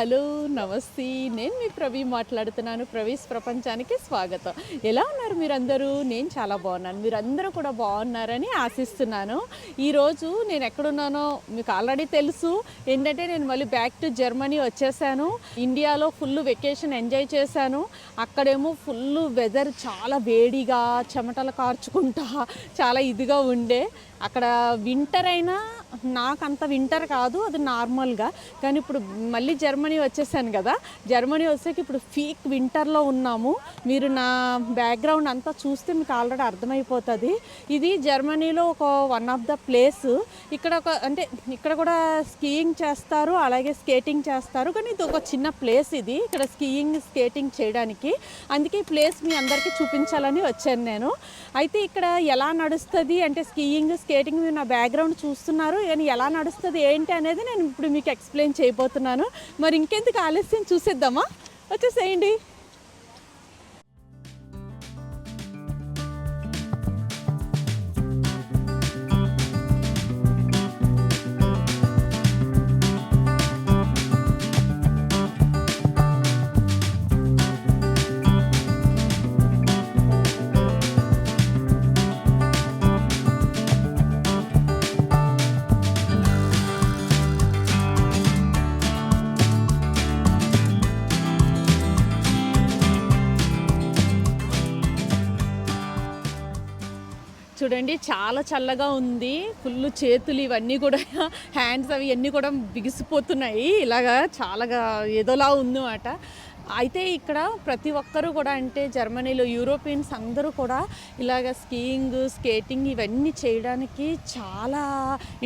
Hello, నమస్తే. నేను మీ ప్రవీ మాట్లాడుతున్నాను. ప్రవీస్ ప్రపంచానికి స్వాగతం. ఎలా ఉన్నారు మీరందరూ? నేను చాలా బాగున్నాను. మీరందరూ కూడా బాగున్నారని ఆశిస్తున్నాను. ఈరోజు నేను ఎక్కడున్నానో మీకు ఆల్రెడీ తెలుసు. ఏంటంటే నేను మళ్ళీ బ్యాక్ టు జర్మనీ వచ్చేసాను. ఇండియాలో ఫుల్ వెకేషన్ ఎంజాయ్ చేశాను. అక్కడేమో ఫుల్ వెదర్ చాలా వేడిగా చెమటలు కార్చుకుంటా చాలా ఇదిగా ఉండే. అక్కడ వింటర్ అయినా నాకు అంత వింటర్ కాదు, అది నార్మల్గా. కానీ ఇప్పుడు మళ్ళీ జర్మనీ వచ్చేసాను కదా, జర్మనీ వచ్చాక ఇప్పుడు పీక్ వింటర్లో ఉన్నాము. మీరు నా బ్యాక్గ్రౌండ్ అంతా చూస్తే మీకు ఆల్రెడీ అర్థమైపోతుంది. ఇది జర్మనీలో వన్ ఆఫ్ ద ప్లేస్. ఇక్కడ అంటే ఇక్కడ కూడా స్కీయింగ్ చేస్తారు, అలాగే స్కేటింగ్ చేస్తారు. కానీ ఇది ఒక చిన్న ప్లేస్. ఇది ఇక్కడ స్కీయింగ్ స్కేటింగ్ చేయడానికి. అందుకే ఈ ప్లేస్ మీ అందరికీ చూపించాలని వచ్చాను నేను. అయితే ఇక్కడ ఎలా నడుస్తుంది అంటే స్కీయింగ్ స్కేటింగ్, మీరు నా బ్యాక్గ్రౌండ్ చూస్తున్నారు. కానీ ఎలా నడుస్తుంది ఏంటి అనేది నేను ఇప్పుడు మీకు ఎక్స్ప్లెయిన్ చేయబోతున్నాను. మరి ఇంకెందుకు ఆలస్యం, చూసేద్దామా? వచ్చేసేయండి. చూడండి, చాలా చల్లగా ఉంది. ఫుల్ చేతులు ఇవన్నీ కూడా హ్యాండ్స్ అవి అన్నీ కూడా బిగిసిపోతున్నాయి. ఇలాగా చాలా ఏదోలా ఉందన్నమాట. అయితే ఇక్కడ ప్రతి ఒక్కరూ కూడా, అంటే జర్మనీలో యూరోపియన్స్ అందరూ కూడా ఇలాగ స్కీయింగ్ స్కేటింగ్ ఇవన్నీ చేయడానికి చాలా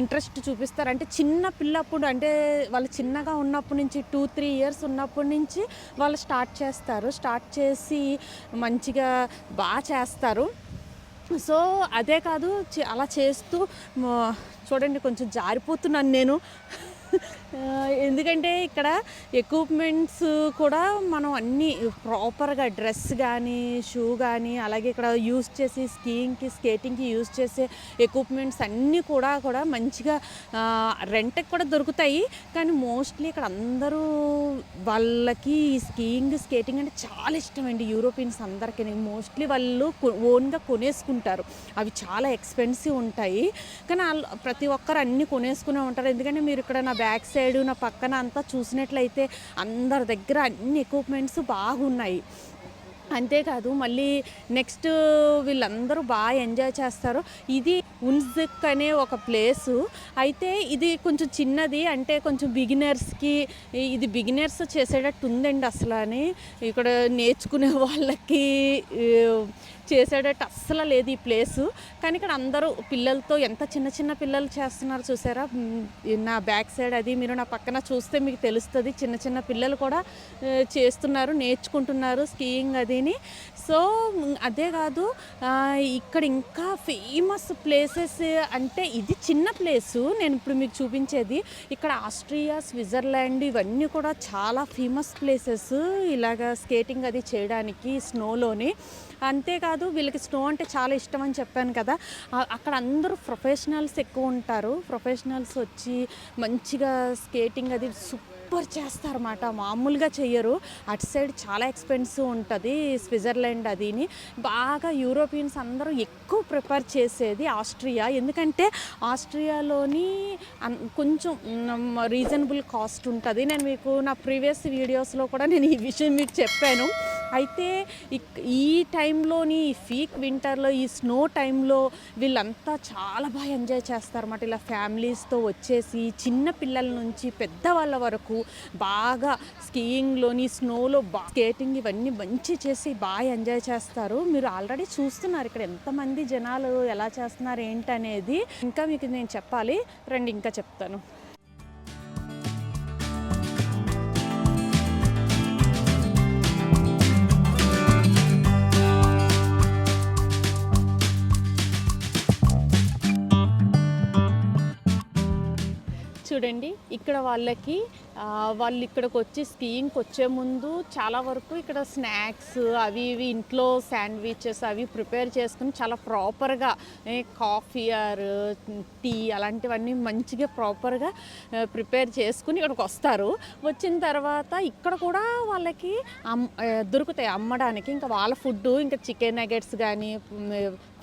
ఇంట్రెస్ట్ చూపిస్తారు. అంటే చిన్న పిల్లప్పుడు, అంటే వాళ్ళు చిన్నగా ఉన్నప్పటి నుంచి 2-3 ఇయర్స్ ఉన్నప్పటి నుంచి వాళ్ళు స్టార్ట్ చేస్తారు. స్టార్ట్ చేసి మంచిగా బాగా చేస్తారు. సో అదే కాదు, అలా చేస్తూ చూడండి కొంచెం జారిపోతున్నాను నేను. ఎందుకంటే ఇక్కడ ఎక్విప్మెంట్స్ కూడా మనం అన్నీ ప్రాపర్గా, డ్రెస్ కానీ షూ కానీ, అలాగే ఇక్కడ యూజ్ చేసి స్కీయింగ్కి స్కేటింగ్కి యూజ్ చేసే ఎక్విప్మెంట్స్ అన్నీ కూడా మంచిగా రెంట్కి కూడా దొరుకుతాయి. కానీ మోస్ట్లీ ఇక్కడ అందరూ వాళ్ళకి స్కీయింగ్ స్కేటింగ్ అంటే చాలా ఇష్టం అండి. యూరోపియన్స్ అందరికీ మోస్ట్లీ వాళ్ళు ఓన్గా కొనేసుకుంటారు. అవి చాలా ఎక్స్పెన్సివ్ ఉంటాయి. కానీ ప్రతి ఒక్కరు అన్నీ కొనేసుకునే ఉంటారు. ఎందుకంటే మీరు ఇక్కడ నా బ్యాక్ సైడ్, నా పక్కన అంతా చూసినట్లయితే అందరి దగ్గర అన్ని ఎక్విప్మెంట్స్ బాగున్నాయి. అంతేకాదు మళ్ళీ నెక్స్ట్ వీళ్ళందరూ బాగా ఎంజాయ్ చేస్తారు. ఇది ఉన్జిక్ అనే ఒక ప్లేసు. అయితే ఇది కొంచెం చిన్నది, అంటే కొంచెం బిగినర్స్కి ఇది బిగినర్స్ చేసేటట్టు ఉందండి అసలు. అని ఇక్కడ నేర్చుకునే వాళ్ళకి చేసేటట్టు అస్సలు లేదు ఈ ప్లేసు. కానీ ఇక్కడ అందరూ పిల్లలతో, ఎంత చిన్న చిన్న పిల్లలు చేస్తున్నారు చూసారా. నా బ్యాక్ సైడ్ అది మీరు నా పక్కన చూస్తే మీకు తెలుస్తుంది. చిన్న చిన్న పిల్లలు కూడా చేస్తున్నారు, నేర్చుకుంటున్నారు స్కీయింగ్ అదిని. సో అదే కాదు, ఇక్కడ ఇంకా ఫేమస్ ప్లేసెస్ అంటే ఇది చిన్న ప్లేసు నేను ఇప్పుడు మీకు చూపించేది. ఇక్కడ ఆస్ట్రియా, స్విట్జర్లాండ్ ఇవన్నీ కూడా చాలా ఫేమస్ ప్లేసెస్ ఇలాగా స్కేటింగ్ అది చేయడానికి స్నోలోని. అంతేకాదు వీళ్ళకి స్నో అంటే చాలా ఇష్టం అని చెప్పాను కదా. అక్కడ అందరూ ప్రొఫెషనల్స్ ఎక్కువ ఉంటారు. ప్రొఫెషనల్స్ వచ్చి మంచిగా స్కేటింగ్ అది సూపర్ చేస్తారన్నమాట, మామూలుగా చెయ్యరు. అటు సైడ్ చాలా ఎక్స్పెన్సివ్ ఉంటుంది స్విట్జర్లాండ్ అదిని. బాగా యూరోపియన్స్ అందరూ ఎక్కువ ప్రిఫర్ చేసేది ఆస్ట్రియా. ఎందుకంటే ఆస్ట్రియాలోని కొంచెం రీజనబుల్ కాస్ట్ ఉంటుంది. నేను మీకు నా ప్రీవియస్ వీడియోస్లో కూడా నేను ఈ విషయం మీకు చెప్పాను. అయితే ఈ టైంలోని, ఈ పీక్ వింటర్లో, ఈ స్నో టైంలో వీళ్ళంతా చాలా బాగా ఎంజాయ్ చేస్తారన్నమాట. ఇలా ఫ్యామిలీస్తో వచ్చేసి చిన్న పిల్లల నుంచి పెద్దవాళ్ళ వరకు బాగా స్కీయింగ్లోని, స్నోలో స్కేటింగ్ ఇవన్నీ మంచి చేసి బాగా ఎంజాయ్ చేస్తారు. మీరు ఆల్రెడీ చూస్తున్నారు ఇక్కడ ఎంతమంది జనాలు ఎలా చేస్తున్నారు ఏంటనేది. ఇంకా మీకు నేను చెప్పాలి, రండి ఇంకా చెప్తాను. చూడండి ఇక్కడ వాళ్ళకి వాళ్ళు ఇక్కడికి వచ్చి స్కీయింగ్కి వచ్చే ముందు చాలా వరకు ఇక్కడ స్నాక్స్ అవి ఇవి ఇంట్లో శాండ్విచెస్ అవి ప్రిపేర్ చేసుకుని చాలా ప్రాపర్గా కాఫీ ఆర్ టీ అలాంటివన్నీ మంచిగా ప్రాపర్గా ప్రిపేర్ చేసుకుని ఇక్కడికి వస్తారు. వచ్చిన తర్వాత ఇక్కడ కూడా వాళ్ళకి దొరుకుతాయి అమ్మడానికి. ఇంకా వాళ్ళ ఫుడ్ ఇంకా చికెన్ నగెట్స్ కానీ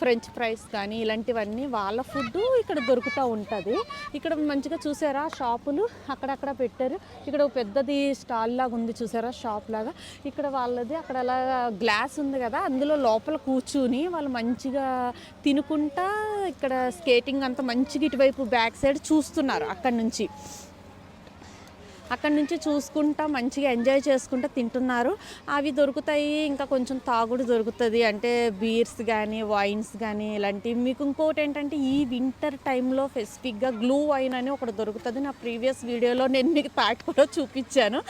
ఫ్రెంచ్ ఫ్రైస్ కానీ ఇలాంటివన్నీ వాళ్ళ ఫుడ్ ఇక్కడ దొరుకుతూ ఉంటుంది. ఇక్కడ మంచిగా చూసారా షాపులు అక్కడక్కడ పెట్టారు. ఇక్కడ పెద్దది స్టాల్ లాగా ఉంది చూసారా షాప్ లాగా. ఇక్కడ వాళ్ళది అక్కడ అలా గ్లాస్ ఉంది కదా అందులో లోపల కూర్చుని వాళ్ళు మంచిగా తినుకుంటా ఇక్కడ స్కేటింగ్ అంతా మంచిగా ఇటువైపు బ్యాక్ సైడ్ చూస్తున్నారు. అక్కడి నుంచి చూసుకుంటా మంచిగా ఎంజాయ్ చేసుకుంటూ తింటున్నారు. అవి దొరుకుతాయి. ఇంకా కొంచెం తాగుడు దొరుకుతుంది అంటే బీర్స్ కానీ వైన్స్ కానీ ఇలాంటివి. మీకు ఇంకోటి ఏంటంటే ఈ వింటర్ టైంలో స్పెసిఫిక్గా గ్లూ వైన్ అని ఒకటి దొరుకుతుంది. నా ప్రీవియస్ వీడియోలో నేను మీకు ప్యాక్ కూడా చూపించాను.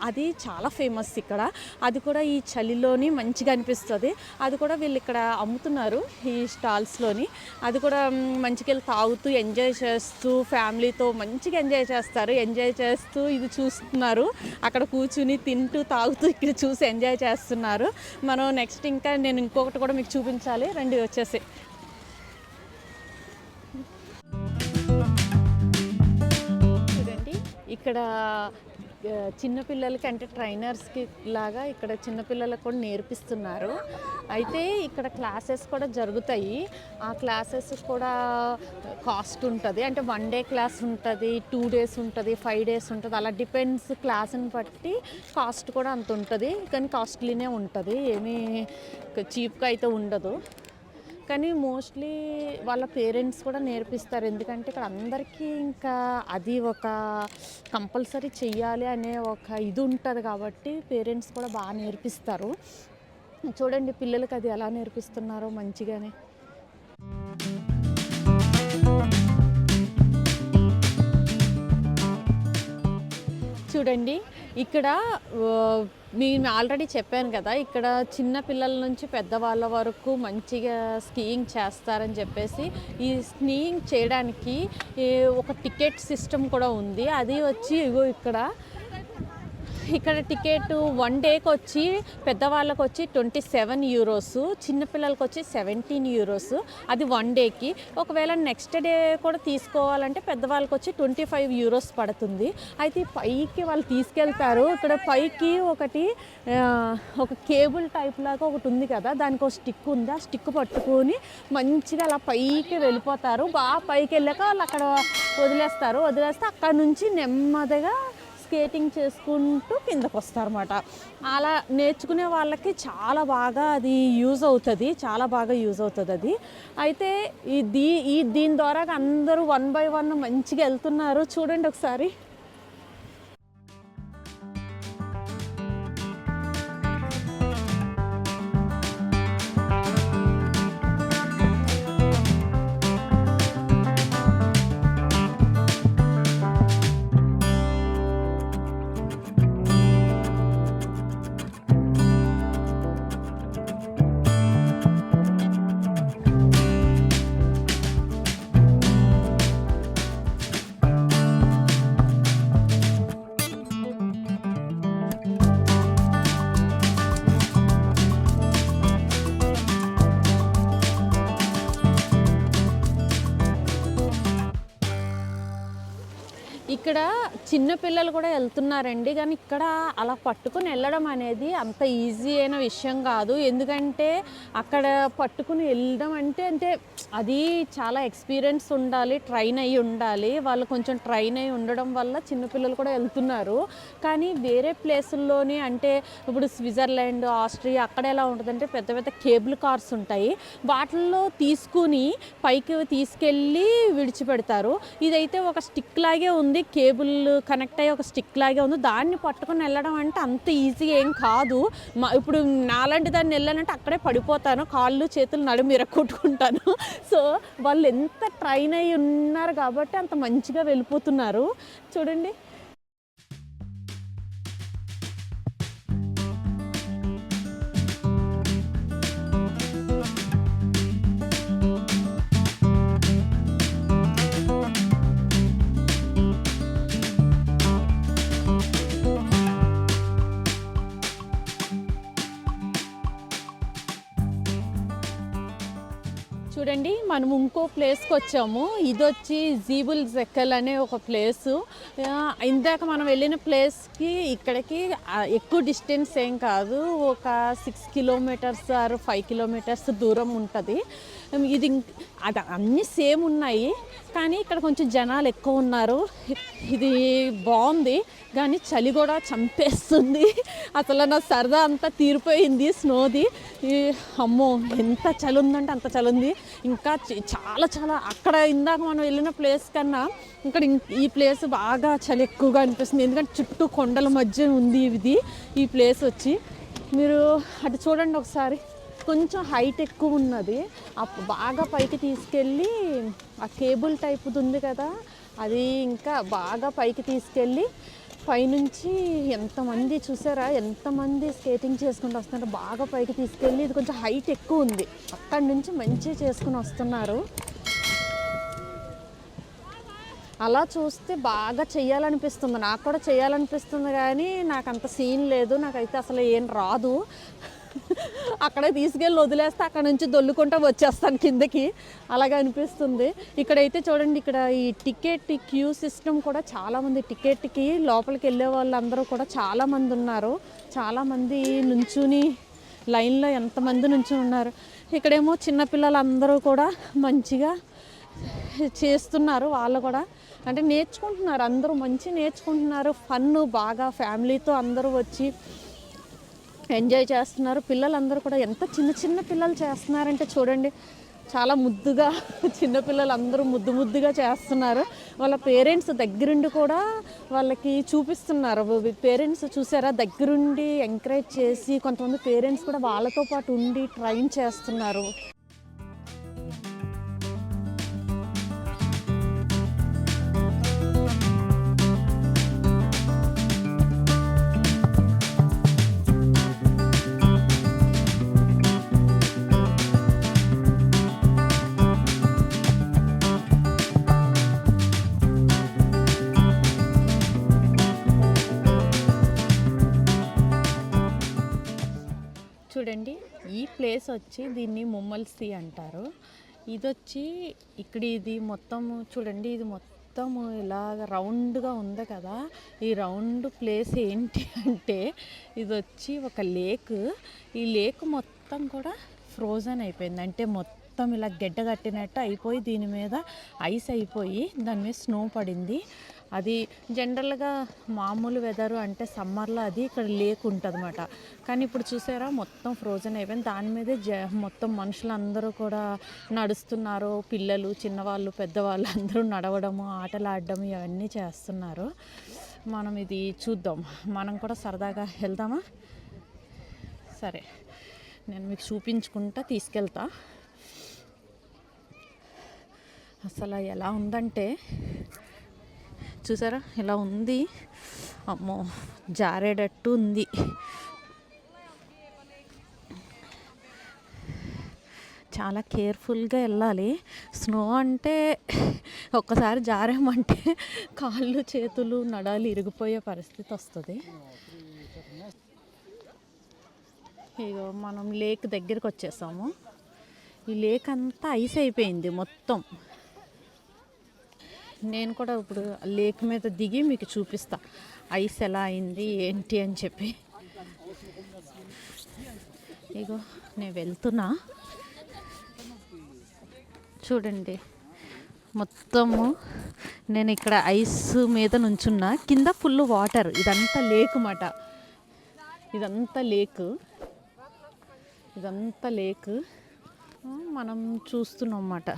అది చాలా ఫేమస్ ఇక్కడ. అది కూడా ఈ చలిలోని మంచిగా అనిపిస్తుంది. అది కూడా వీళ్ళు ఇక్కడ అమ్ముతున్నారు ఈ స్టాల్స్లోని. అది కూడా మంచిగా వెళ్ళి తాగుతూ ఎంజాయ్ చేస్తూ ఫ్యామిలీతో మంచిగా ఎంజాయ్ చేస్తారు. ఎంజాయ్ చేస్తూ ఇది చూస్తున్నారు. అక్కడ కూర్చుని తింటూ తాగుతూ ఇక్కడ చూసి ఎంజాయ్ చేస్తున్నారు. మనం నెక్స్ట్ ఇంకా నేను ఇంకొకటి కూడా మీకు చూపించాలి. రండి వచ్చేసి చూడండి ఇక్కడ చిన్నపిల్లలకి అంటే ట్రైనర్స్కి లాగా ఇక్కడ చిన్నపిల్లలకు కూడా నేర్పిస్తున్నారు. అయితే ఇక్కడ క్లాసెస్ కూడా జరుగుతాయి. ఆ క్లాసెస్ కూడా కాస్ట్ ఉంటుంది. అంటే 1 డే క్లాస్ ఉంటుంది, 2 days ఉంటుంది, 5 days ఉంటుంది. అలా డిపెండ్స్ క్లాస్ని బట్టి కాస్ట్ కూడా అంత ఉంటుంది. కానీ కాస్ట్లీనే ఉంటుంది, ఏమీ చీప్గా అయితే ఉండదు. కానీ మోస్ట్లీ వాళ్ళ పేరెంట్స్ కూడా నేర్పిస్తారు. ఎందుకంటే ఇక్కడ అందరికీ ఇంకా అది ఒక కంపల్సరీ చెయ్యాలి అనే ఒక ఇది ఉంటుంది కాబట్టి పేరెంట్స్ కూడా బాగా నేర్పిస్తారు. చూడండి పిల్లలకి అది ఎలా నేర్పిస్తున్నారో మంచిగానే. చూడండి ఇక్కడ నేను ఆల్రెడీ చెప్పాను కదా ఇక్కడ చిన్న పిల్లల నుంచి పెద్దవాళ్ళ వరకు మంచిగా స్కీయింగ్ చేస్తారని చెప్పేసి. ఈ స్కీయింగ్ చేయడానికి ఒక టికెట్ సిస్టమ్ కూడా ఉంది. అది వచ్చి ఇగో ఇక్కడ టికెట్ 1 డేకి వచ్చి పెద్దవాళ్ళకి వచ్చి 27 euros, చిన్నపిల్లలకి వచ్చి 17 euros. అది 1 డేకి. ఒకవేళ నెక్స్ట్ డే కూడా తీసుకోవాలంటే పెద్దవాళ్ళకి వచ్చి 25 euros పడుతుంది. అయితే పైకి వాళ్ళు తీసుకెళ్తారు. ఇక్కడ పైకి ఒక కేబుల్ టైప్ లాగా ఒకటి ఉంది కదా, దానికి ఒక స్టిక్ ఉంది. ఆ స్టిక్ పట్టుకొని మంచిగా అలా పైకి వెళ్ళిపోతారు. బాగా పైకి వెళ్ళాక వాళ్ళు అక్కడ వదిలేస్తే అక్కడ నుంచి నెమ్మదిగా స్కేటింగ్ చేసుకుంటూ కిందకు వస్తారన్నమాట. అలా నేర్చుకునే వాళ్ళకి చాలా బాగా అది యూజ్ అవుతుంది. అది అయితే దీని ద్వారా అందరూ 1 by 1 మంచిగా వెళ్తున్నారు. చూడండి ఒకసారి. ఇక్కడ చిన్న పిల్లలు కూడా వెళ్తున్నారండి. కానీ ఇక్కడ అలా పట్టుకుని వెళ్ళడం అనేది అంత ఈజీ అయిన విషయం కాదు. ఎందుకంటే అక్కడ పట్టుకుని వెళ్ళడం అంటే అది చాలా ఎక్స్పీరియన్స్ ఉండాలి, ట్రైన్ అయ్యి ఉండాలి. వాళ్ళు కొంచెం ట్రైన్ అయ్యి ఉండడం వల్ల చిన్నపిల్లలు కూడా వెళ్తున్నారు. కానీ వేరే ప్లేసుల్లోని అంటే ఇప్పుడు స్విట్జర్లాండ్, ఆస్ట్రియా అక్కడ ఎలా ఉంటుందంటే పెద్ద పెద్ద కేబుల్ కార్స్ ఉంటాయి. వాటిల్లో తీసుకుని పైకి తీసుకెళ్ళి విడిచిపెడతారు. ఇదైతే ఒక స్టిక్ లాగే ఉంది, కేబుల్ కనెక్ట్ అయ్యి ఒక స్టిక్ లాగే ఉంది. దాన్ని పట్టుకొని వెళ్ళడం అంటే అంత ఈజీ ఏం కాదు. ఇప్పుడు నాలాంటి దాన్ని వెళ్ళానంటే అక్కడే పడిపోతాను, కాళ్ళు చేతులు నడుము ఇరక్కొట్టుకుంటాను. సో వాళ్ళు ఎంత ట్రైన్ అయ్యి ఉన్నారు కాబట్టి అంత మంచిగా వెళ్ళిపోతున్నారు. చూడండి. చూడండి మనం ఇంకో ప్లేస్కి వచ్చాము. ఇది వచ్చి జీబుల్ జెక్కల్ అనే ఒక ప్లేసు. ఇందాక మనం వెళ్ళిన ప్లేస్కి ఇక్కడికి ఎక్కువ డిస్టెన్స్ ఏం కాదు, ఒక 6 కిలోమీటర్స్ ఆర్ 5 కిలోమీటర్స్ దూరం ఉంటుంది. ఇది అది అన్నీ సేమ్ ఉన్నాయి, కానీ ఇక్కడ కొంచెం జనాలు ఎక్కువ ఉన్నారు. ఇది బాగుంది, కానీ చలి కూడా చంపేస్తుంది. అసలు నా సరదా అంతా తీరిపోయింది స్నోది. అమ్మో ఎంత చలి ఉందంటే అంత చలి ఉంది. ఇంకా చాలా చాలా అక్కడ ఇందాక మనం వెళ్ళిన ప్లేస్ కన్నా ఇక్కడ ఈ ప్లేస్ బాగా చలి ఎక్కువగా అనిపిస్తుంది, ఎందుకంటే చుట్టూ కొండల మధ్య ఉంది ఇది. ఈ ప్లేస్ వచ్చి మీరు అటు చూడండి ఒకసారి, కొంచెం హైట్ ఎక్కువ ఉన్నది. బాగా పైకి తీసుకెళ్ళి ఆ కేబుల్ టైప్ది ఉంది కదా, అది ఇంకా బాగా పైకి తీసుకెళ్ళి పైనుంచి ఎంతమంది చూసారా, ఎంతమంది స్కేటింగ్ చేసుకుంటూ వస్తున్నారు. బాగా పైకి తీసుకెళ్ళి ఇది కొంచెం హైట్ ఎక్కువ ఉంది, అక్కడి నుంచి మంచిగా చేసుకుని వస్తున్నారు. అలా చూస్తే బాగా చెయ్యాలనిపిస్తుంది, నాకు కూడా చేయాలనిపిస్తుంది, కానీ నాకు అంత సీన్ లేదు, నాకైతే అసలు ఏం రాదు. అక్కడే తీసుకెళ్ళి వదిలేస్తే అక్కడ నుంచి దొల్లుకుంటూ వచ్చేస్తాను కిందకి, అలాగే అనిపిస్తుంది. ఇక్కడైతే చూడండి, ఇక్కడ ఈ టికెట్ క్యూ సిస్టమ్ కూడా చాలామంది టికెట్కి లోపలికి వెళ్ళే వాళ్ళందరూ కూడా చాలామంది ఉన్నారు. చాలామంది నుంచుని లైన్లో ఎంతమంది నుంచుని ఉన్నారు. ఇక్కడేమో చిన్నపిల్లలందరూ కూడా మంచిగా చేస్తున్నారు, వాళ్ళు కూడా అంటే నేర్చుకుంటున్నారు, అందరూ మంచి నేర్చుకుంటున్నారు. ఫన్ బాగా ఫ్యామిలీతో అందరూ వచ్చి ఎంజాయ్ చేస్తున్నారు. పిల్లలందరూ కూడా ఎంత చిన్న చిన్న పిల్లలు చేస్తున్నారంటే చూడండి, చాలా ముద్దుగా చిన్నపిల్లలు అందరూ ముద్దు ముద్దుగా చేస్తున్నారు. వాళ్ళ పేరెంట్స్ దగ్గరుండి కూడా వాళ్ళకి చూపిస్తున్నారు. పేరెంట్స్ చూసారా, దగ్గరుండి ఎంకరేజ్ చేసి కొంతమంది పేరెంట్స్ కూడా వాళ్ళతో పాటు ఉండి ట్రైన్ చేస్తున్నారు. చూడండి, ఈ ప్లేస్ వచ్చి దీన్ని ముమ్మల్సి అంటారు. ఇది వచ్చి ఇక్కడ ఇది మొత్తం చూడండి, ఇది మొత్తం ఇలాగ రౌండ్గా ఉంది కదా. ఈ రౌండ్ ప్లేస్ ఏంటి అంటే ఇది వచ్చి ఒక లేక్. ఈ లేక్ మొత్తం కూడా ఫ్రోజన్ అయిపోయింది, అంటే మొత్తం ఇలా గడ్డ కట్టినట్టు అయిపోయి దీని మీద ఐస్ అయిపోయి దాని మీద స్నో పడింది. అది జనరల్గా మామూలు వెదరు అంటే సమ్మర్లో అది ఇక్కడ లేక్ ఉంటుంది అన్నమాట. కానీ ఇప్పుడు చూసారా మొత్తం ఫ్రోజన్ అయిపోయింది. దాని మీదే మొత్తం మనుషులందరూ కూడా నడుస్తున్నారు. పిల్లలు, చిన్నవాళ్ళు, పెద్దవాళ్ళు అందరూ నడవడము, ఆటలు ఆడడం ఇవన్నీ చేస్తున్నారు. మనం ఇది చూద్దాం, మనం కూడా సరదాగా వెళ్దామా? సరే, నేను మీకు చూపించుకుంటా తీసుకెళ్తా. అసలు ఎలా ఉందంటే చూసారా, ఇలా ఉంది. అమ్మో, జారేటట్టు ఉంది. చాలా కేర్ఫుల్గా వెళ్ళాలి. స్నో అంటే ఒక్కసారి జారామంటే కాళ్ళు చేతులు నడాలు ఇరిగిపోయే పరిస్థితి వస్తుంది. ఇగో మనం లేక్ దగ్గరికి వచ్చేసాము. ఈ లేక్ అంతా ఐస్ అయిపోయింది మొత్తం. నేను కూడా ఇప్పుడు లేక్ మీద దిగి మీకు చూపిస్తా ఐస్ ఎలా అయింది ఏంటి అని చెప్పి. ఇగో నేను వెళ్తున్నా, చూడండి మొత్తము నేను ఇక్కడ ఐస్ మీద నుంచున్నా, కింద ఫుల్ వాటర్. ఇదంతా లేక్ మాట, ఇదంతా లేక్ మనం చూస్తున్నాం అన్నమాట.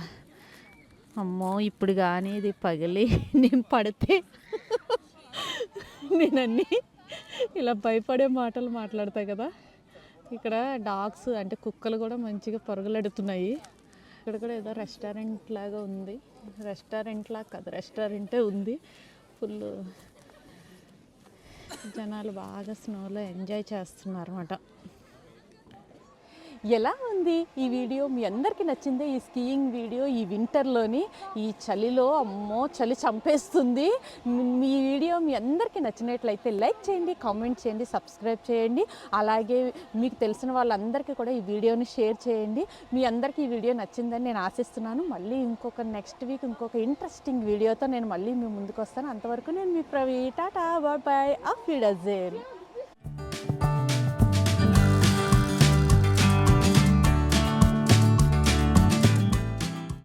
అమ్మో, ఇప్పుడు కానీ ఇది పగిలి నేను పడితే నేనన్నీ ఇలా భయపడే మాటలు మాట్లాడతాయి కదా. ఇక్కడ డాగ్స్ అంటే కుక్కలు కూడా మంచిగా పరుగులెడుతున్నాయి. ఇక్కడ కూడా ఏదో రెస్టారెంట్ లాగా ఉంది, రెస్టారెంట్ లాగా కాదు రెస్టారెంటే ఉంది. ఫుల్ జనాలు బాగా స్నోలో ఎంజాయ్ చేస్తున్నారు అన్నమాట. ఎలా ఉంది ఈ వీడియో? మీ అందరికీ నచ్చిందే ఈ స్కీయింగ్ వీడియో? ఈ వింటర్లోని ఈ చలిలో అమ్మో చలి చంపేస్తుంది. మీ వీడియో మీ అందరికీ నచ్చినట్లయితే లైక్ చేయండి, కామెంట్ చేయండి, సబ్స్క్రైబ్ చేయండి. అలాగే మీకు తెలిసిన వాళ్ళందరికీ కూడా ఈ వీడియోని షేర్ చేయండి. మీ అందరికీ ఈ వీడియో నచ్చిందని నేను ఆశిస్తున్నాను. మళ్ళీ నెక్స్ట్ వీక్ ఇంకొక ఇంట్రెస్టింగ్ వీడియోతో నేను మళ్ళీ మీ ముందుకు వస్తాను. అంతవరకు నేను మీ ప్రవీ. టాటా, బాయ్ బాయ్, ఆఫ్ విడర్జేన్.